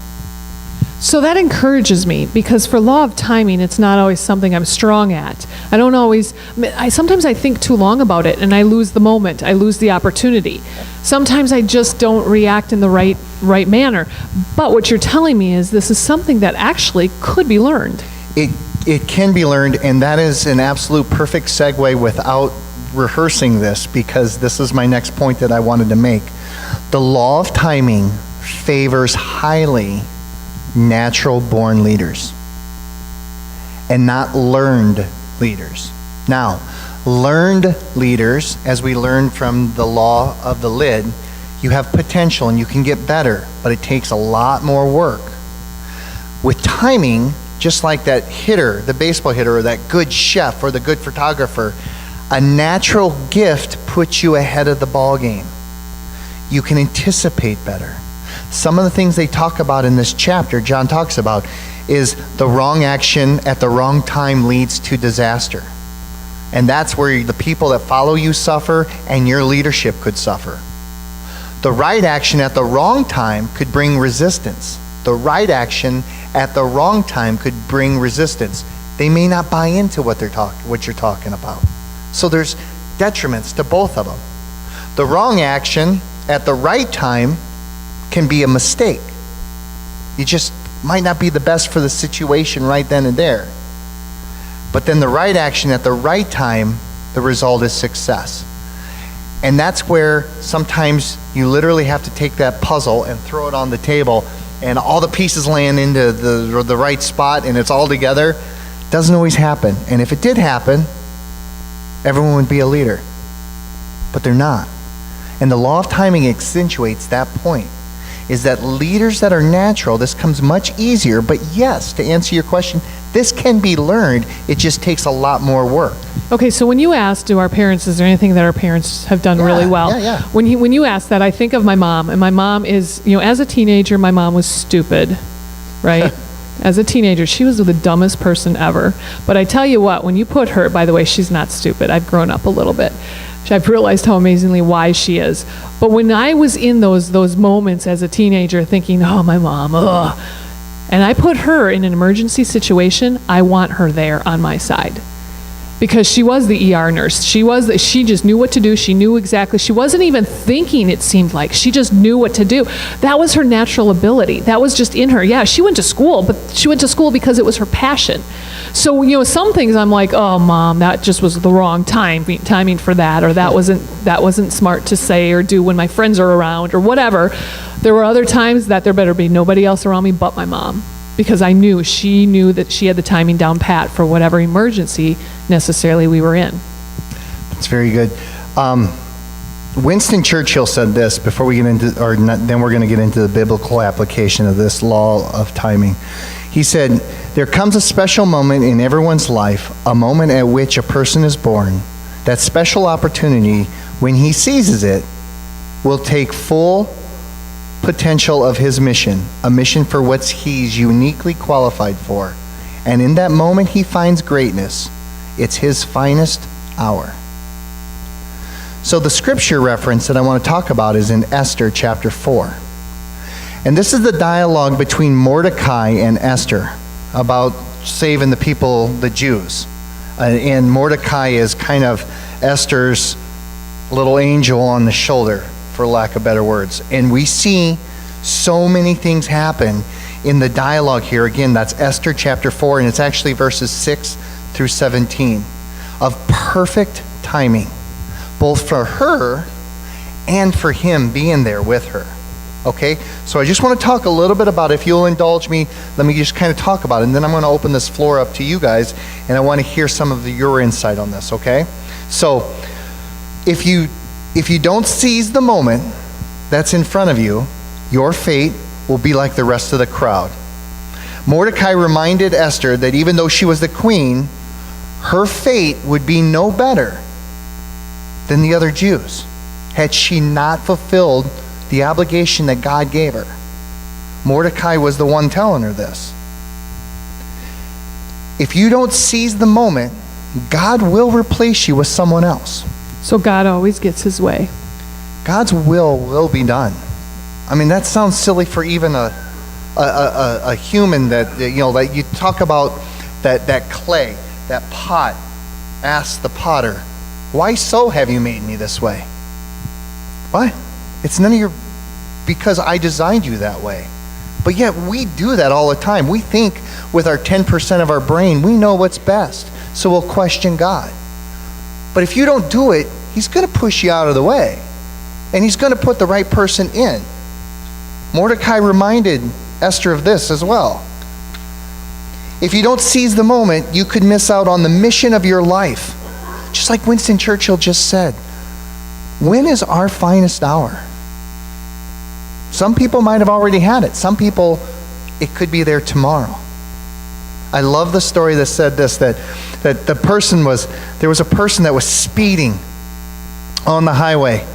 So that encourages me, because for law of timing, it's not always something I'm strong at. Sometimes I think too long about it and I lose the moment. I lose the opportunity. Sometimes I just don't react in the right manner. But what you're telling me is this is something that actually could be learned. It can be learned, and that is an absolute perfect segue without rehearsing this, because this is my next point that I wanted to make. The law of timing favors highly natural-born leaders and not learned leaders. Now, learned leaders, as we learned from the law of the lid, you have potential and you can get better, but it takes a lot more work. With timing, just like that hitter, the baseball hitter, or that good chef, or the good photographer, a natural gift puts you ahead of the ball game. You can anticipate better. Some of the things they talk about in this chapter, John talks about, is the wrong action at the wrong time leads to disaster. And that's where the people that follow you suffer, and your leadership could suffer. The right action at the wrong time could bring resistance. The right action at the wrong time could bring resistance. They may not buy into what you're talking about. So there's detriments to both of them. The wrong action at the right time can be a mistake. You just might not be the best for the situation right then and there. But then the right action at the right time, the result is success. And that's where sometimes you literally have to take that puzzle and throw it on the table, and all the pieces land into the right spot and it's all together. Doesn't always happen. And if it did happen, everyone would be a leader. But they're not. And the law of timing accentuates that point, is that leaders that are natural, this comes much easier. But yes, to answer your question, this can be learned. It just takes a lot more work. Okay, so when you asked, is there anything that our parents have done really well? Yeah. When you ask that, I think of my mom. And my mom is, as a teenager, my mom was stupid, right? As a teenager, she was the dumbest person ever. But I tell you what, when you put her, by the way, she's not stupid. I've grown up a little bit. I've realized how amazingly wise she is. But when I was in those moments as a teenager thinking, oh, my mom, ugh, and I put her in an emergency situation, I want her there on my side. Because she was the ER nurse. She just knew what to do. She knew exactly. She wasn't even thinking, it seemed like. She just knew what to do. That was her natural ability. That was just in her. Yeah, she went to school, but she went to school because it was her passion. So, some things I'm like, oh, Mom, that just was the wrong timing for that, or that wasn't smart to say or do when my friends are around, or whatever. There were other times that there better be nobody else around me but my mom, because she knew that she had the timing down pat for whatever emergency necessarily we were in. That's very good. Winston Churchill said this before we get into, then we're going to get into the biblical application of this law of timing. He said, there comes a special moment in everyone's life, a moment at which a person is born. That special opportunity, when he seizes it, will take full potential of his mission, a mission for what he's uniquely qualified for. And in that moment he finds greatness. It's his finest hour. So the scripture reference that I want to talk about is in Esther chapter 4. And this is the dialogue between Mordecai and Esther about saving the people, the Jews. And Mordecai is kind of Esther's little angel on the shoulder, for lack of better words. And we see so many things happen in the dialogue here. Again, that's Esther chapter 4, and it's actually verses 6 through 17 of perfect timing, both for her and for him being there with her. Okay? So I just want to talk a little bit about, if you'll indulge me, let me just kind of talk about it, and then I'm going to open this floor up to you guys, and I want to hear some of your insight on this, okay? So if you don't seize the moment that's in front of you, your fate will be like the rest of the crowd. Mordecai reminded Esther that even though she was the queen, her fate would be no better than the other Jews had she not fulfilled the obligation that God gave her. Mordecai was the one telling her this. If you don't seize the moment, God will replace you with someone else. So God always gets his way. God's will be done. I mean, that sounds silly for even a human that, that you talk about that clay, that pot. Ask the potter, why so have you made me this way? What? It's none of your, because I designed you that way. But yet we do that all the time. We think with our 10% of our brain, we know what's best. So we'll question God. But if you don't do it, he's going to push you out of the way. And he's going to put the right person in. Mordecai reminded Esther of this as well. If you don't seize the moment, you could miss out on the mission of your life. Just like Winston Churchill just said, when is our finest hour? Some people might have already had it. Some people, it could be there tomorrow. I love the story that said this, that there was a person that was speeding on the highway,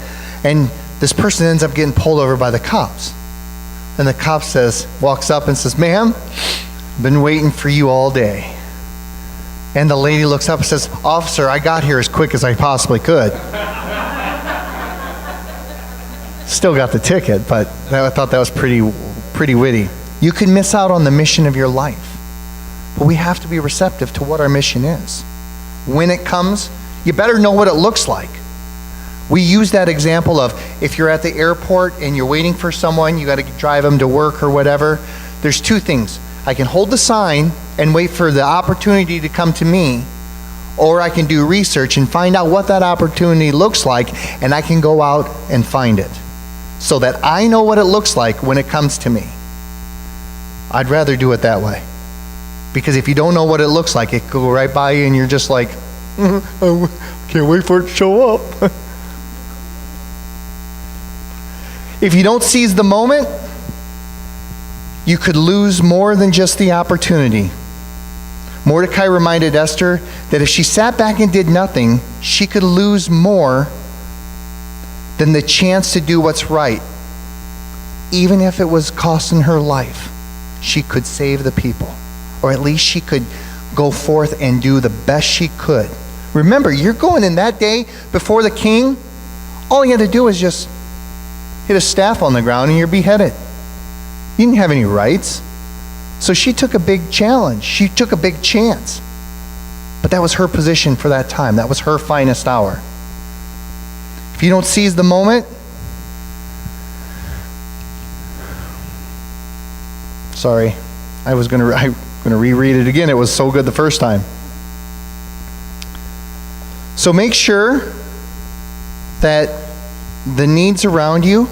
and this person ends up getting pulled over by the cops. And the cop walks up and says, "Ma'am, I've been waiting for you all day." And the lady looks up and says, "Officer, I got here as quick as I possibly could." Still got the ticket, but I thought that was pretty witty. You can miss out on the mission of your life, but we have to be receptive to what our mission is. When it comes, you better know what it looks like. We use that example of if you're at the airport and you're waiting for someone, you got to drive them to work or whatever. There's two things. I can hold the sign and wait for the opportunity to come to me, or I can do research and find out what that opportunity looks like, and I can go out and find it so that I know what it looks like when it comes to me. I'd rather do it that way. Because if you don't know what it looks like, it could go right by you and you're just like, I can't wait for it to show up. If you don't seize the moment, you could lose more than just the opportunity. Mordecai reminded Esther that if she sat back and did nothing, she could lose more than the chance to do what's right. Even if it was costing her life, she could save the people. Or at least she could go forth and do the best she could Remember, you're going in that day before the king. All you had to do was just hit a staff on the ground and you're beheaded. You didn't have any rights. So she took a big challenge. She took a big chance. But that was her position for that time. That was her finest hour. If you don't seize the moment, sorry, I'm going to reread it again. It was so good the first time. So make sure that the needs around you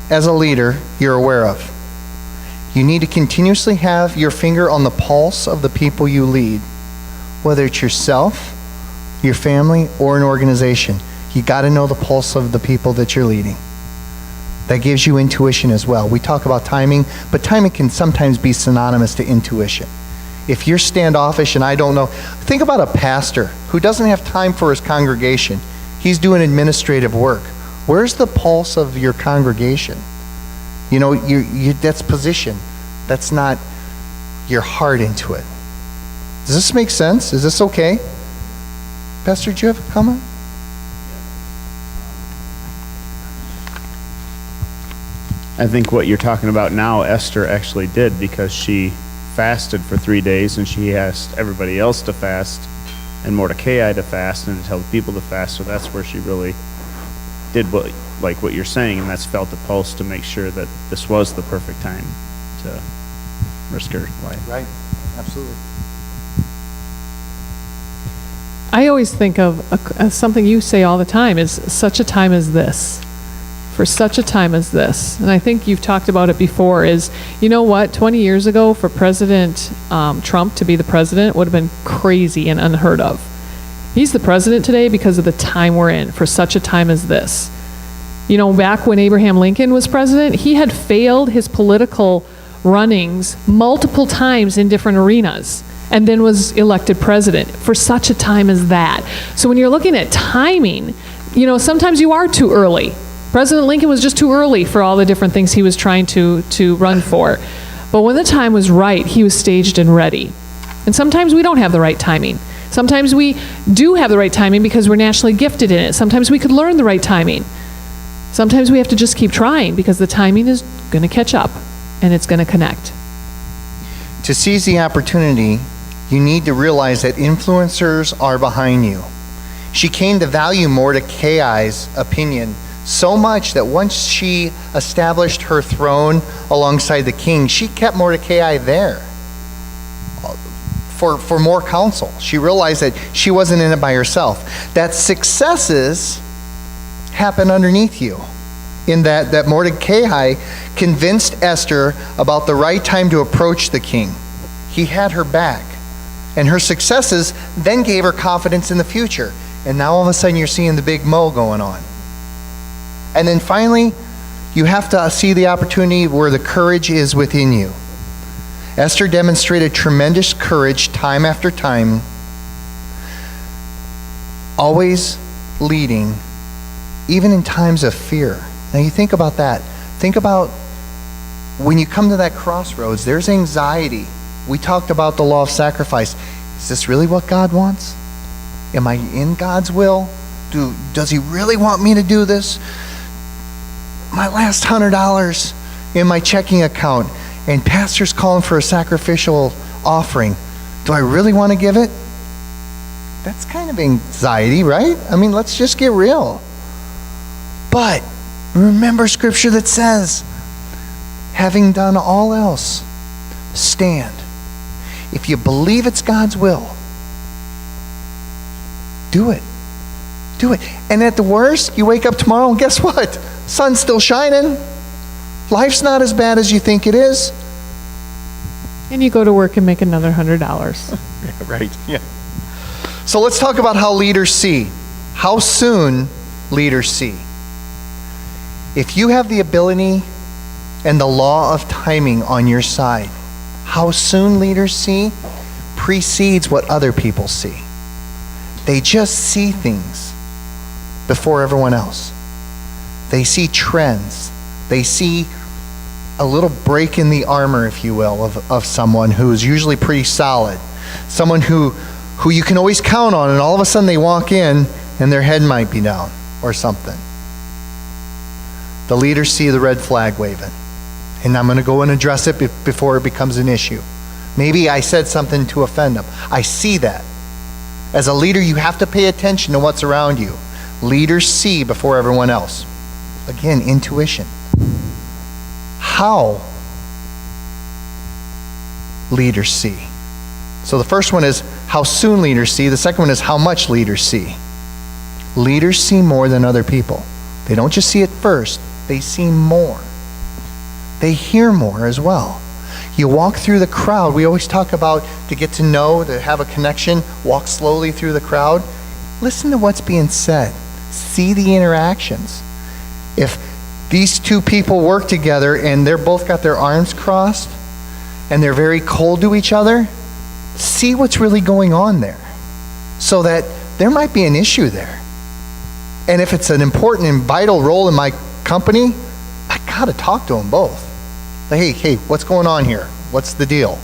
as a leader you're aware of. You need to continuously have your finger on the pulse of the people you lead, whether it's yourself, your family, or an organization. You got to know the pulse of the people that you're leading. That gives you intuition as well. We talk about timing, but timing can sometimes be synonymous to intuition. If you're standoffish and I don't know, think about a pastor who doesn't have time for his congregation. He's doing administrative work. Where's the pulse of your congregation? You know, that's position. That's not your heart into it. Does this make sense? Is this okay? Pastor, do you have a comment? I think what you're talking about now, Esther actually did, because she fasted for 3 days and she asked everybody else to fast and Mordecai to fast and to tell the people to fast. So that's where she really did what you're saying, and that's felt the pulse to make sure that this was the perfect time to risk her life. Right, absolutely. I always think of something you say all the time is such a time as this. For such a time as this. And I think you've talked about it before is, you know what, 20 years ago for President Trump to be the president would have been crazy and unheard of. He's the president today because of the time we're in, for such a time as this. You know, back when Abraham Lincoln was president, he had failed his political runnings multiple times in different arenas and then was elected president for such a time as that. So when you're looking at timing, you know, sometimes you are too early. President Lincoln was just too early for all the different things he was trying to run for. But when the time was right, he was staged and ready. And sometimes we don't have the right timing. Sometimes we do have the right timing because we're naturally gifted in it. Sometimes we could learn the right timing. Sometimes we have to just keep trying because the timing is going to catch up and it's going to connect. To seize the opportunity, you need to realize that influencers are behind you. She came to value Mordecai's opinion so much that once she established her throne alongside the king, she kept Mordecai there for more counsel. She realized that she wasn't in it by herself. That successes happen underneath you, in that Mordecai convinced Esther about the right time to approach the king. He had her back. And her successes then gave her confidence in the future. And now all of a sudden you're seeing the big mo going on. And then finally, you have to see the opportunity where the courage is within you. Esther demonstrated tremendous courage time after time, always leading, even in times of fear. Now you think about that. Think about when you come to that crossroads, there's anxiety. We talked about the law of sacrifice. Is this really what God wants? Am I in God's will? Does he really want me to do this? My last $100 in my checking account, and pastor's calling for a sacrificial offering. Do I really want to give it? That's kind of anxiety, right? I mean, let's just get real. But remember scripture that says, having done all else, stand. If you believe it's God's will, do it. Do it. And at the worst, you wake up tomorrow and guess what? Sun's still shining. Life's not as bad as you think it is. And you go to work and make another $100. Yeah, right. Yeah. So let's talk about how leaders see. How soon leaders see. If you have the ability and the law of timing on your side, how soon leaders see precedes what other people see. They just see things before everyone else. They see trends. They see a little break in the armor, if you will, of someone who is usually pretty solid. Someone who who you can always count on, and all of a sudden they walk in and their head might be down or something. The leaders see the red flag waving, and I'm going to go and address it before it becomes an issue. Maybe I said something to offend them. I see that. As a leader, you have to pay attention to what's around you. Leaders see before everyone else. Again, intuition. How leaders see. So the first one is how soon leaders see. The second one is how much leaders see. Leaders see more than other people. They don't just see it first, they see more. They hear more as well. You walk through the crowd. We always talk about to get to know, to have a connection, walk slowly through the crowd. Listen to what's being said. See the interactions. If these two people work together and they're both got their arms crossed and they're very cold to each other, see what's really going on there. So that there might be an issue there. And if it's an important and vital role in my company, I gotta talk to them both. Hey, what's going on here? What's the deal?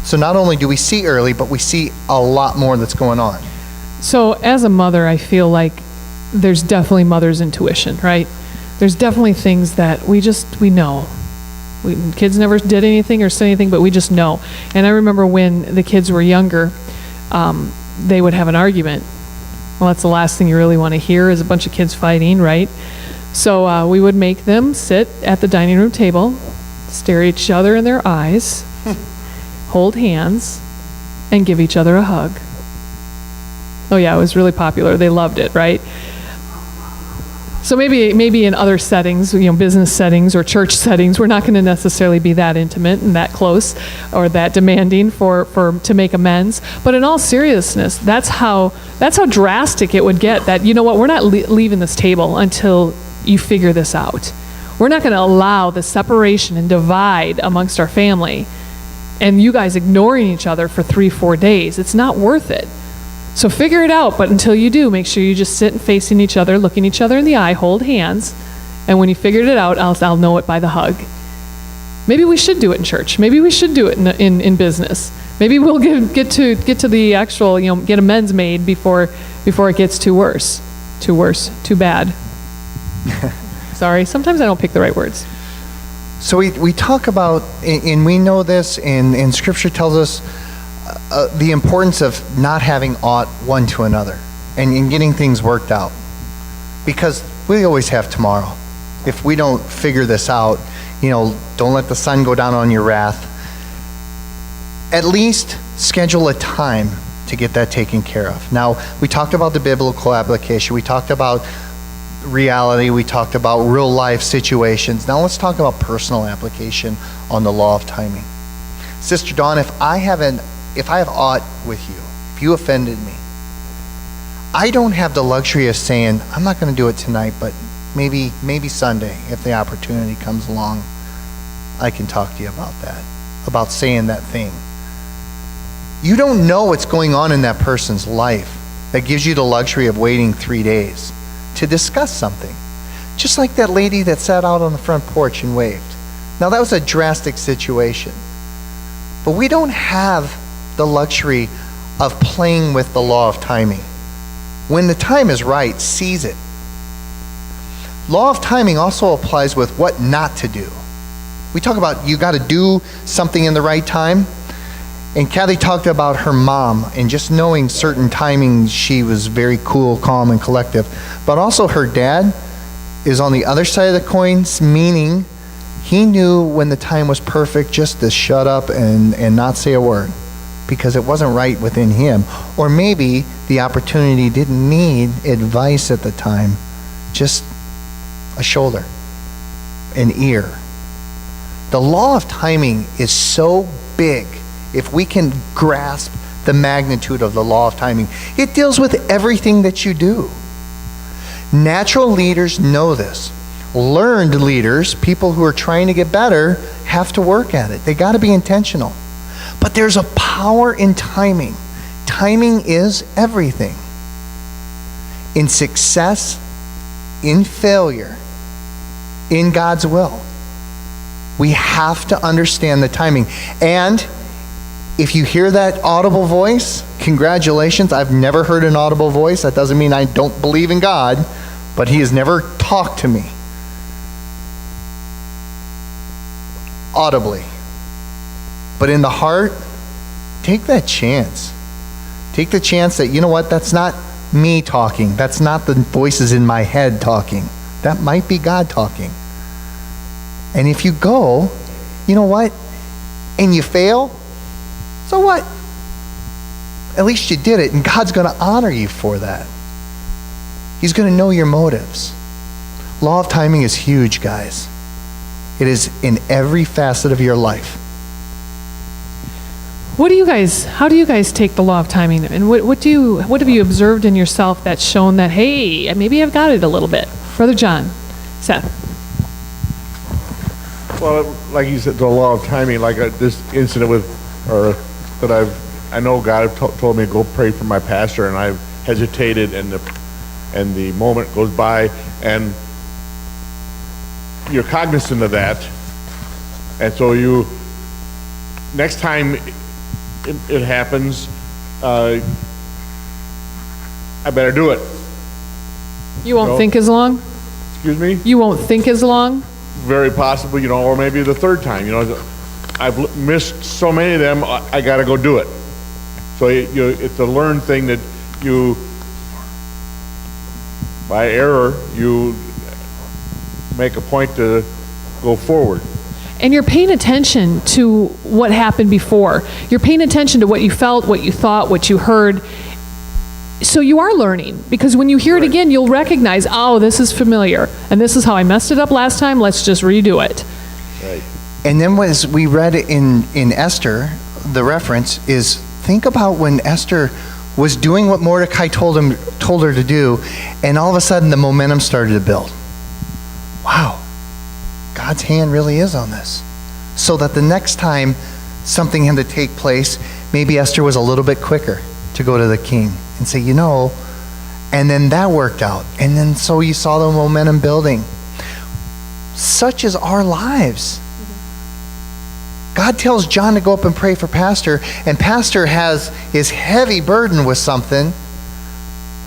So not only do we see early, but we see a lot more that's going on. So as a mother, I feel like there's definitely mother's intuition, right? There's definitely things that we know. Kids never did anything or said anything, but we just know. And I remember when the kids were younger, they would have an argument. Well, that's the last thing you really want to hear is a bunch of kids fighting, right? So we would make them sit at the dining room table, stare each other in their eyes, hold hands, and give each other a hug. Oh yeah, it was really popular. They loved it, right? So maybe in other settings, business settings or church settings, we're not going to necessarily be that intimate and that close or that demanding to make amends. But in all seriousness, that's how drastic it would get. That we're not leaving this table until you figure this out. We're not going to allow the separation and divide amongst our family, and you guys ignoring each other for 3-4 days. It's not worth it. So figure it out, but until you do, make sure you just sit facing each other, looking each other in the eye, hold hands, and when you figured it out, I'll know it by the hug. Maybe we should do it in church. Maybe we should do it in business. Maybe we'll get to the actual, get amends made before it gets too bad. Sorry, sometimes I don't pick the right words. So we talk about, and we know this, and Scripture tells us the importance of not having aught one to another and getting things worked out. Because we always have tomorrow. If we don't figure this out, don't let the sun go down on your wrath. At least schedule a time to get that taken care of. Now, we talked about the biblical application. We talked about reality. We talked about real life situations. Now let's talk about personal application on the law of timing. Sister Dawn, if I have aught with you, if you offended me, I don't have the luxury of saying, I'm not going to do it tonight, but maybe Sunday, if the opportunity comes along, I can talk to you about that, about saying that thing. You don't know what's going on in that person's life that gives you the luxury of waiting 3 days to discuss something. Just like that lady that sat out on the front porch and waved. Now that was a drastic situation. But we don't have the luxury of playing with the law of timing. When the time is right, seize it. Law of timing also applies with what not to do. We talk about you got to do something in the right time. And Kathy talked about her mom and just knowing certain timings, she was very cool, calm, and collective. But also her dad is on the other side of the coin, meaning he knew when the time was perfect just to shut up and not say a word because it wasn't right within him. Or maybe the opportunity didn't need advice at the time, just a shoulder, an ear. The law of timing is so big. If we can grasp the magnitude of the law of timing, it deals with everything that you do. Natural leaders know this. Learned leaders, people who are trying to get better, have to work at it. They got to be intentional. But there's a power in timing. Timing is everything. In success, in failure, in God's will. We have to understand the timing. And if you hear that audible voice, congratulations, I've never heard an audible voice. That doesn't mean I don't believe in God, but he has never talked to me audibly. But in the heart, take that chance. Take the chance that, you know what, that's not me talking. That's not the voices in my head talking. That might be God talking. And if you go, you know what, and you fail, so what? At least you did it, and God's going to honor you for that. He's going to know your motives. Law of timing is huge, guys. It is in every facet of your life. How do you guys take the law of timing, and what have you observed in yourself that's shown that, hey, maybe I've got it a little bit? Brother John, Seth. Well, like you said, the law of timing, like this incident I know God told me to go pray for my pastor, and I've hesitated, and the moment goes by, and you're cognizant of that, and so next time it happens, I better do it. You won't think as long? Excuse me? You won't think as long? Very possible, or maybe the third time, I've missed so many of them, I gotta go do it. So it's a learned thing that by error, you make a point to go forward. And you're paying attention to what happened before. You're paying attention to what you felt, what you thought, what you heard. So you are learning, because when you hear it again, you'll recognize, oh, this is familiar, and this is how I messed it up last time, let's just redo it. Right. And then as we read in Esther, the reference is, think about when Esther was doing what Mordecai told her to do, and all of a sudden the momentum started to build. Wow, God's hand really is on this. So that the next time something had to take place, maybe Esther was a little bit quicker to go to the king and say, and then that worked out. And then so you saw the momentum building. Such is our lives. God tells John to go up and pray for Pastor, and Pastor has his heavy burden with something,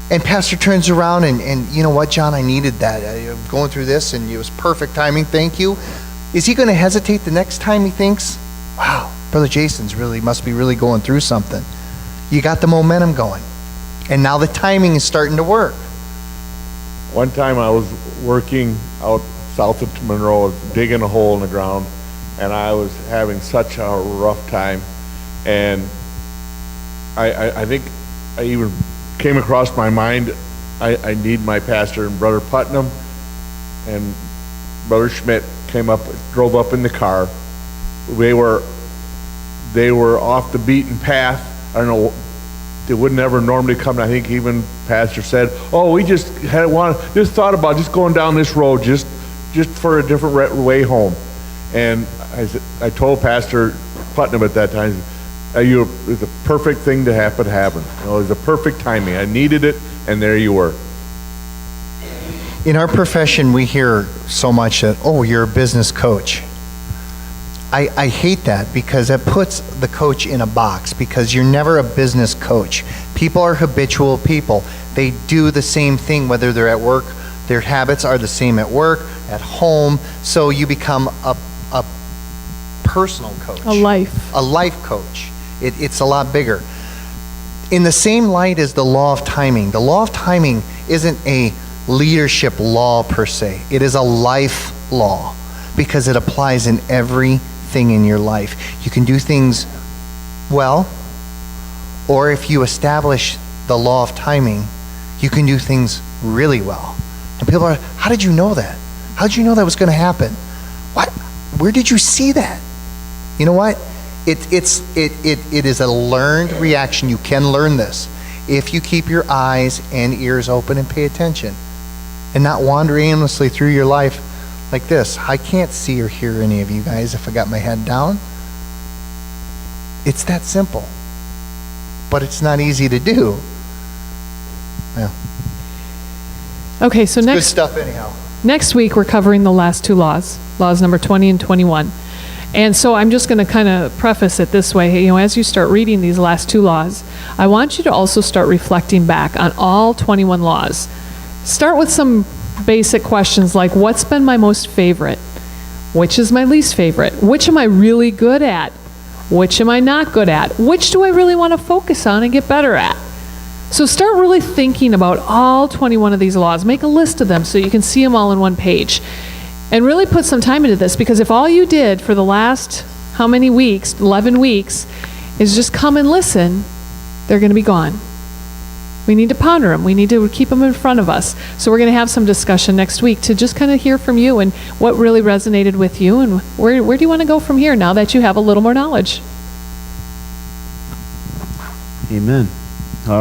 and Pastor turns around and you know what, John, I needed that. I'm going through this, and it was perfect timing, thank you. Is he going to hesitate the next time he thinks, wow, Brother Jason's must be really going through something? You got the momentum going, and now the timing is starting to work. One time I was working out south of Monroe, digging a hole in the ground, and I was having such a rough time, and I think I even came across my mind, I need my pastor, and Brother Putnam and Brother Schmidt drove up in the car. They were off the beaten path. I don't know, they would never normally come. I think even Pastor said, oh, we just thought about just going down this road just for a different way home. And I told Pastor Putnam at that time, it's the perfect thing to happen. It was the perfect timing. I needed it, and there you were. In our profession, we hear so much that, oh, you're a business coach. I hate that, because that puts the coach in a box, because you're never a business coach. People are habitual people. They do the same thing, whether they're at work. Their habits are the same at work, at home. So you become a personal coach. A life coach. It's a lot bigger. In the same light as the law of timing. The law of timing isn't a leadership law per se. It is a life law, because it applies in everything in your life. You can do things well, or if you establish the law of timing, you can do things really well. And people are, how did you know that? How did you know that was going to happen? What? Where did you see that? You know what? It is a learned reaction. You can learn this if you keep your eyes and ears open and pay attention, and not wander aimlessly through your life like this. I can't see or hear any of you guys if I got my head down. It's that simple, but it's not easy to do. Well, Okay, so good stuff anyhow. next week we're covering the last two laws number 20 and 21. And so I'm just going to kind of preface it this way. As you start reading these last 2 laws, I want you to also start reflecting back on all 21 laws. Start with some basic questions like, what's been my most favorite? Which is my least favorite? Which am I really good at? Which am I not good at? Which do I really want to focus on and get better at? So start really thinking about all 21 of these laws. Make a list of them so you can see them all in one page. And really put some time into this, because if all you did for the last, how many weeks, 11 weeks, is just come and listen, they're going to be gone. We need to ponder them. We need to keep them in front of us. So we're going to have some discussion next week to just kind of hear from you and what really resonated with you and where do you want to go from here now that you have a little more knowledge. Amen.